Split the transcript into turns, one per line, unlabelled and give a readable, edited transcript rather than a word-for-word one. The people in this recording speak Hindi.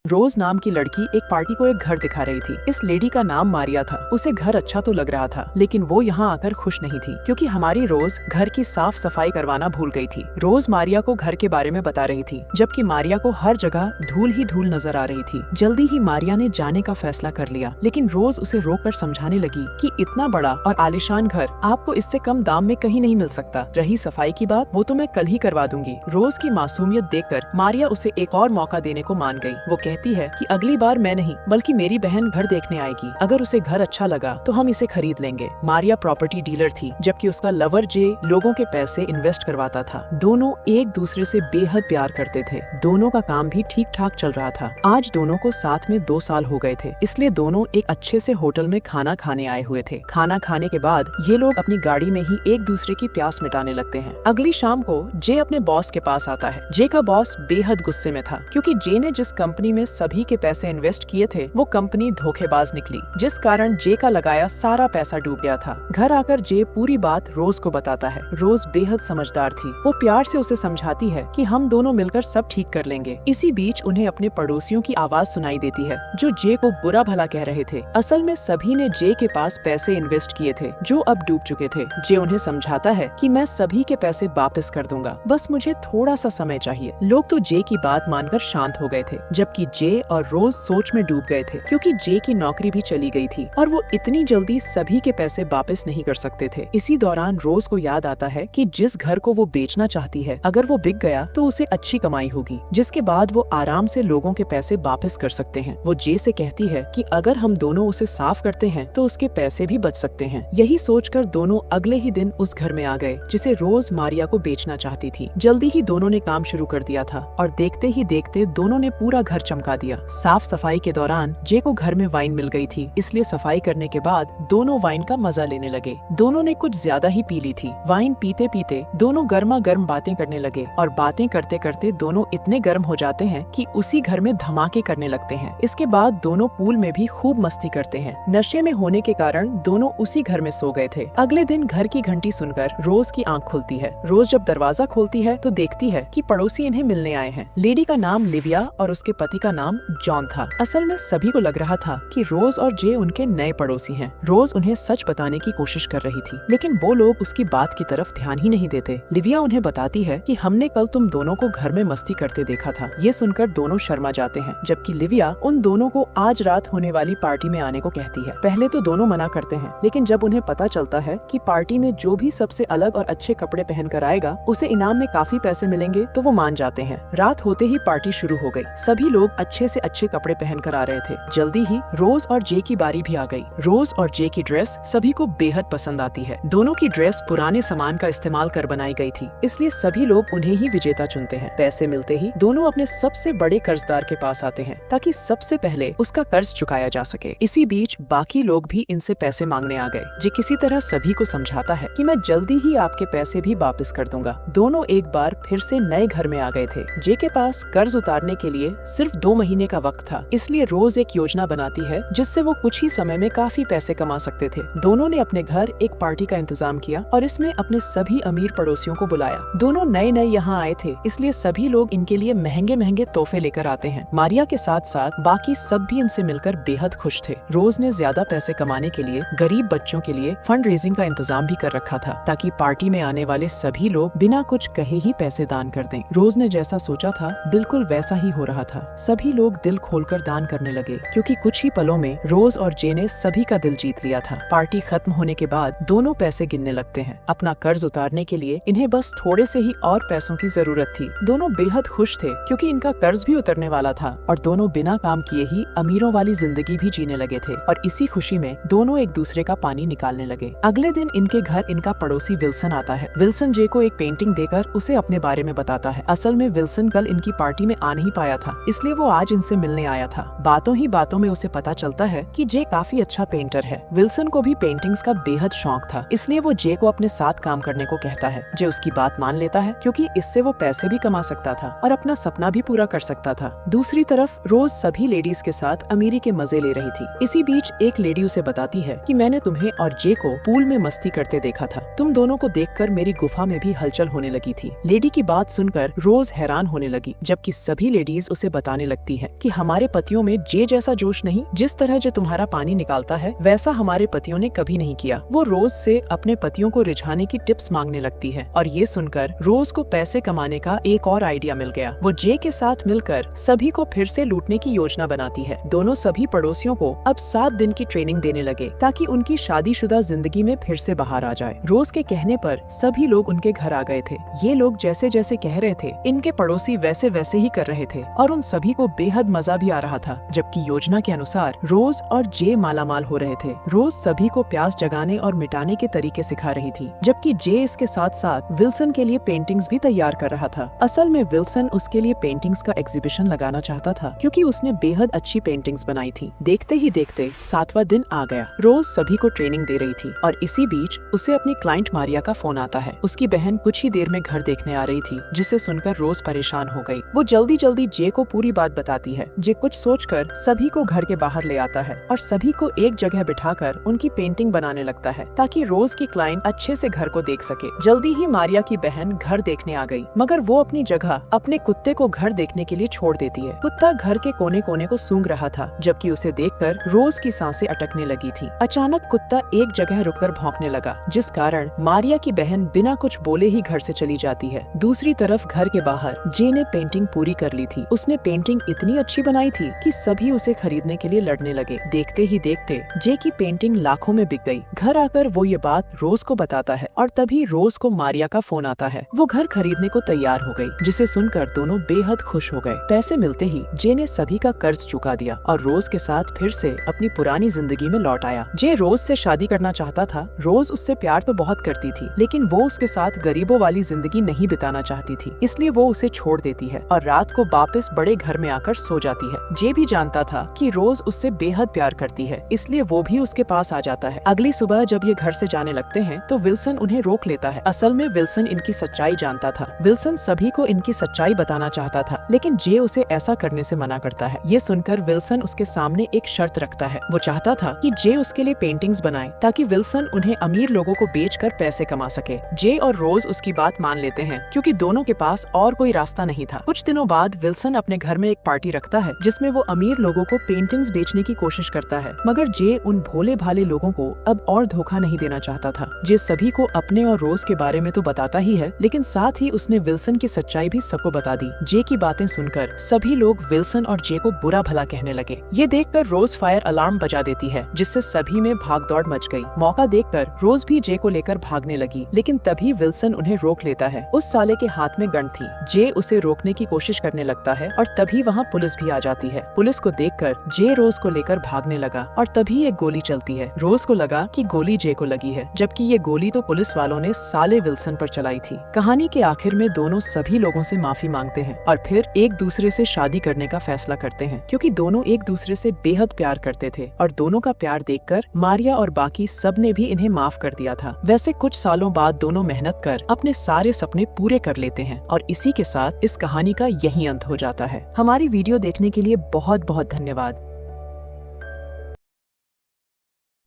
रोज नाम की लड़की एक पार्टी को एक घर दिखा रही थी। इस लेडी का नाम मारिया था। उसे घर अच्छा तो लग रहा था, लेकिन वो यहाँ आकर खुश नहीं थी, क्योंकि हमारी रोज घर की साफ सफाई करवाना भूल गई थी। रोज मारिया को घर के बारे में बता रही थी, जबकि मारिया को हर जगह धूल ही धूल नजर आ रही थी। जल्दी ही मारिया ने जाने का फैसला कर लिया, लेकिन रोज उसे रोककर समझाने लगी कि इतना बड़ा और आलीशान घर आपको इससे कम दाम में कहीं नहीं मिल सकता। रही सफाई की बात, वो तो मैं कल ही करवा दूंगी। रोज की मासूमियत देखकर मारिया उसे एक और मौका देने को मान गई। वो कहती है कि अगली बार मैं नहीं बल्कि मेरी बहन घर देखने आएगी। अगर उसे घर अच्छा लगा तो हम इसे खरीद लेंगे। मारिया प्रॉपर्टी डीलर थी, जबकि उसका लवर जे लोगों के पैसे इन्वेस्ट करवाता था। दोनों एक दूसरे से बेहद प्यार करते थे। दोनों का काम भी ठीक ठाक चल रहा था। आज दोनों को साथ में 2 साल हो गए थे, इसलिए दोनों एक अच्छे से होटल में खाना खाने आए हुए थे। खाना खाने के बाद ये लोग अपनी गाड़ी में ही एक दूसरे की प्यास मिटाने लगते हैं। अगली शाम को जे अपने बॉस के पास आता है। जे का बॉस बेहद गुस्से में था, क्योंकि जे ने जिस कंपनी में सभी के पैसे इन्वेस्ट किए थे वो कंपनी धोखेबाज निकली, जिस कारण जे का लगाया सारा पैसा डूब गया था। घर आकर जे पूरी बात रोज को बताता है। रोज बेहद समझदार थी। वो प्यार से उसे समझाती है कि हम दोनों मिलकर सब ठीक कर लेंगे। इसी बीच उन्हें अपने पड़ोसियों की आवाज सुनाई देती है, जो जे को बुरा भला कह रहे थे। असल में सभी ने जे के पास पैसे इन्वेस्ट किए थे, जो अब डूब चुके थे। जे उन्हें समझाता है कि मैं सभी के पैसे वापस कर दूंगा, बस मुझे थोड़ा सा समय चाहिए। लोग तो जे की बात मानकर शांत हो गए थे, जबकि जे और रोज सोच में डूब गए थे, क्योंकि जे की नौकरी भी चली गई थी और वो इतनी जल्दी सभी के पैसे वापस नहीं कर सकते थे। इसी दौरान रोज को याद आता है कि जिस घर को वो बेचना चाहती है, अगर वो बिक गया तो उसे अच्छी कमाई होगी, जिसके बाद वो आराम से लोगों के पैसे वापस कर सकते हैं। वो जे से कहती है कि अगर हम दोनों उसे साफ करते हैं तो उसके पैसे भी बच सकते हैं। यही सोचकर दोनों अगले ही दिन उस घर में आ गए, जिसे रोज मारिया को बेचना चाहती थी। जल्दी ही दोनों ने काम शुरू कर दिया था और देखते ही देखते दोनों ने पूरा घर चमका दिया। साफ सफाई के दौरान जे को घर में वाइन मिल गई थी, इसलिए सफाई करने के बाद दोनों वाइन का मजा लेने लगे। दोनों ने कुछ ज्यादा ही पी ली थी। वाइन पीते पीते दोनों गर्मा गर्म बातें करने लगे और बातें करते करते दोनों इतने गर्म हो जाते हैं कि उसी घर में धमाके करने लगते हैं। इसके बाद दोनों पूल में भी खूब मस्ती करते हैं। नशे में होने के कारण दोनों उसी घर में सो गए थे। अगले दिन घर की घंटी सुनकर रोज की आंख खुलती है। रोज जब दरवाजा खोलती है तो देखती है कि पड़ोसी इन्हें मिलने आए हैं। लेडी का नाम लिविया और उसके पति का नाम जॉन था। असल में सभी को लग रहा था कि रोज और जे उनके नए पड़ोसी हैं। रोज उन्हें सच बताने की कोशिश कर रही थी, लेकिन वो लोग उसकी बात की तरफ ध्यान ही नहीं देते। लिविया उन्हें बताती है कि हमने कल तुम दोनों को घर में मस्ती करते देखा था। ये सुनकर दोनों शर्मा जाते हैं, जबकि लिविया उन दोनों को आज रात होने वाली पार्टी में आने को कहती है। पहले तो दोनों मना करते हैं, लेकिन जब उन्हें पता चलता है कि पार्टी में जो भी सबसे अलग और अच्छे कपड़े पहन कर आएगा उसे इनाम में काफी पैसे मिलेंगे, तो वो मान जाते हैं। रात होते ही पार्टी शुरू हो गई। सभी लोग अच्छे से अच्छे कपड़े पहन कर आ रहे थे। जल्दी ही रोज और जे की बारी भी आ गई। रोज और जे की ड्रेस सभी को बेहद पसंद आती है। दोनों की ड्रेस पुराने सामान का इस्तेमाल कर बनाई गई थी, इसलिए सभी लोग उन्हें ही विजेता चुनते हैं। पैसे मिलते ही दोनों अपने सबसे बड़े कर्जदार के पास आते हैं, ताकि सबसे पहले उसका कर्ज चुकाया जा सके। इसी बीच बाकी लोग भी इनसे पैसे मांगने आ गए। जे किसी तरह सभी को समझाता है कि मैं जल्दी ही आपके पैसे भी वापस कर दूंगा। दोनों एक बार फिर से नए घर में आ गए थे। जे के पास कर्ज उतारने के लिए सिर्फ 2 महीने का वक्त था, इसलिए रोज एक योजना बनाती है जिससे वो कुछ ही समय में काफी पैसे कमा सकते थे। दोनों ने अपने घर एक पार्टी का इंतजाम किया और इसमें अपने सभी अमीर पड़ोसियों को बुलाया। दोनों नए नए यहाँ आए थे, इसलिए सभी लोग इनके लिए महंगे महंगे तोहफे लेकर आते हैं। मारिया के साथ साथ बाकी सब भी इनसे मिलकर बेहद खुश थे। रोज ने ज्यादा पैसे कमाने के लिए गरीब बच्चों के लिए फंड रेजिंग का इंतजाम भी कर रखा था, ताकि पार्टी में आने वाले सभी लोग बिना कुछ कहे ही पैसे दान कर दें। रोज ने जैसा सोचा था बिल्कुल वैसा ही हो रहा था। सभी लोग दिल खोलकर दान करने लगे, क्योंकि कुछ ही पलों में रोज और जे ने सभी का दिल जीत लिया था। पार्टी खत्म होने के बाद दोनों पैसे गिनने लगते हैं। अपना कर्ज उतारने के लिए इन्हें बस थोड़े से ही और पैसों की जरूरत थी। दोनों बेहद खुश थे, क्योंकि इनका कर्ज भी उतरने वाला था और दोनों बिना काम किए ही अमीरों वाली जिंदगी भी जीने लगे थे। और इसी खुशी में दोनों एक दूसरे का पानी निकालने लगे। अगले दिन इनके घर इनका पड़ोसी विल्सन आता है। विल्सन जे को एक पेंटिंग देकर उसे अपने बारे में बताता है। असल में विल्सन कल इनकी पार्टी में आ नहीं पाया था, इसलिए वो आज इनसे मिलने आया था। बातों ही बातों में उसे पता चलता है कि जे काफी अच्छा पेंटर है। विल्सन को भी पेंटिंग्स का बेहद शौक था, इसलिए वो जे को अपने साथ काम करने को कहता है। जे उसकी बात मान लेता है, क्योंकि इससे वो पैसे भी कमा सकता था और अपना सपना भी पूरा कर सकता था। दूसरी तरफ रोज सभी लेडीज के साथ अमीरी के मजे ले रही थी। इसी बीच एक लेडी उसे बताती है कि मैंने तुम्हें और जे को पूल में मस्ती करते देखा था। तुम दोनों को देखकर मेरी गुफा में भी हलचल होने लगी थी। लेडी की बात सुनकर रोज हैरान होने लगी, जबकि सभी लेडीज उसे बताने लगती है कि हमारे पतियों में जे जैसा जोश नहीं, जिस तरह जो तुम्हारा पानी निकालता है वैसा हमारे पतियों ने कभी नहीं किया। वो रोज से अपने पतियों को रिझाने की टिप्स मांगने लगती है और ये सुनकर रोज को पैसे कमाने का एक और आइडिया मिल गया। वो जे के साथ मिलकर सभी को फिर से लूटने की योजना बनाती है। दोनों सभी पड़ोसियों को अब 7 दिन की ट्रेनिंग देने लगे ताकि उनकी शादीशुदा जिंदगी में फिर से बाहर आ जाए। रोज के कहने पर सभी लोग उनके घर आ गए थे। ये लोग जैसे जैसे कह रहे थे इनके पड़ोसी वैसे वैसे ही कर रहे थे और उन सभी को बेहद मजा भी आ रहा था। जबकि योजना के अनुसार रोज और जे मालामाल हो रहे थे। रोज सभी को प्यास जगाने और मिटाने के तरीके सिखा रही थी, जबकि जे इसके साथ साथ विल्सन के लिए पेंटिंग्स भी तैयार कर रहा था। असल में विल्सन उसके लिए पेंटिंग्स का एग्जीबिशन लगाना चाहता था क्योंकि उसने बेहद अच्छी पेंटिंग्स बनाई थी। देखते ही देखते 7वां दिन आ गया। रोज सभी को ट्रेनिंग दे रही थी और इसी बीच उसे अपनी क्लाइंट मारिया का फोन आता है। उसकी बहन कुछ ही देर में घर देखने आ रही थी, जिसे सुनकर रोज परेशान हो गई। वो जल्दी जल्दी जे को पूरी बात बताती है। जे कुछ सोचकर सभी को घर के बाहर ले आता है और सभी को एक जगह बिठाकर उनकी पेंटिंग बनाने लगता है ताकि रोज की क्लाइंट अच्छे से घर को देख सके। जल्दी ही मारिया की बहन घर देखने आ गई, मगर वो अपनी जगह अपने कुत्ते को घर देखने के लिए छोड़ देती है। कुत्ता घर के कोने कोने को सूंघ रहा था, जबकि उसे देखकर रोज की सांसें अटकने लगी थी। अचानक कुत्ता एक जगह रुककर भौंकने लगा, जिस कारण मारिया की बहन बिना कुछ बोले ही घर से चली जाती है। दूसरी तरफ घर के बाहर जे ने पेंटिंग पूरी कर ली थी। उसने पेंटिंग इतनी अच्छी बनाई थी कि सभी उसे खरीदने के लिए लड़ने लगे। देखते ही देखते जे की पेंटिंग लाखों में बिक गई। घर आकर वो ये बात रोज को बताता है और तभी रोज को मारिया का फोन आता है। वो घर खरीदने को तैयार हो गई, जिसे सुनकर दोनों बेहद खुश हो गए। पैसे मिलते ही जे ने सभी का कर्ज चुका दिया और रोज के साथ फिर से अपनी पुरानी जिंदगी में लौट आया। जे रोज से शादी करना चाहता था। रोज उससे प्यार तो बहुत करती थी, लेकिन वो उसके साथ गरीबों वाली जिंदगी नहीं बिताना चाहती थी, इसलिए वो उसे छोड़ देती है और रात को वापस बड़े घर में आकर सो जाती है। जे भी जानता था कि रोज उससे बेहद प्यार करती है, इसलिए वो भी उसके पास आ जाता है। अगली सुबह जब ये घर से जाने लगते हैं तो विल्सन उन्हें रोक लेता है। असल में विल्सन इनकी सच्चाई जानता था। विल्सन सभी को इनकी सच्चाई बताना चाहता था, लेकिन जे उसे ऐसा करने से मना करता है। ये सुनकर विल्सन उसके सामने एक शर्त रखता है। वो चाहता था कि जे उसके लिए पेंटिंग्स बनाए ताकि विल्सन उन्हें अमीर लोगों को बेचकर पैसे कमा सके। जे और रोज उसकी बात मान लेते हैं क्योंकि दोनों के पास और कोई रास्ता नहीं था। कुछ दिनों बाद विल्सन अपने घर में एक पार्टी रखता है, जिसमें वो अमीर लोगों को पेंटिंग्स बेचने की कोशिश करता है, मगर जे उन भोले भाले लोगों को अब और धोखा नहीं देना चाहता था। जे सभी को अपने और रोज के बारे में तो बताता ही है, लेकिन साथ ही उसने विल्सन की सच्चाई भी सबको बता दी। जे की बातें सुनकर सभी लोग विल्सन और जे को बुरा भला कहने लगे। ये देखकर रोज फायर अलार्म बजा देती है, जिससे सभी में भागदौड़ मच गई। मौका देखकर रोज भी जे को लेकर भागने लगी, लेकिन तभी विल्सन उन्हें रोक लेता है। उस साले के हाथ में गन थी। जे उसे रोकने की कोशिश करने लगता है और तभी वहाँ पुलिस भी आ जाती है। पुलिस को देखकर जे रोज को लेकर भागने लगा और तभी एक गोली चलती है। रोज को लगा कि गोली जे को लगी है, जबकि ये गोली तो पुलिस वालों ने साले विल्सन पर चलाई थी। कहानी के आखिर में दोनों सभी लोगों से माफी मांगते हैं और फिर एक दूसरे से शादी करने का फैसला करते हैं, क्योंकि दोनों एक दूसरे से बेहद प्यार करते थे और दोनों का प्यार देखकर मारिया और बाकी सब ने भी इन्हें माफ कर दिया था। वैसे कुछ सालों बाद दोनों मेहनत कर अपने सारे सपने पूरे कर लेते हैं और इसी के साथ इस कहानी का यही अंत हो जाता है। हमारी वीडियो देखने के लिए बहुत बहुत धन्यवाद।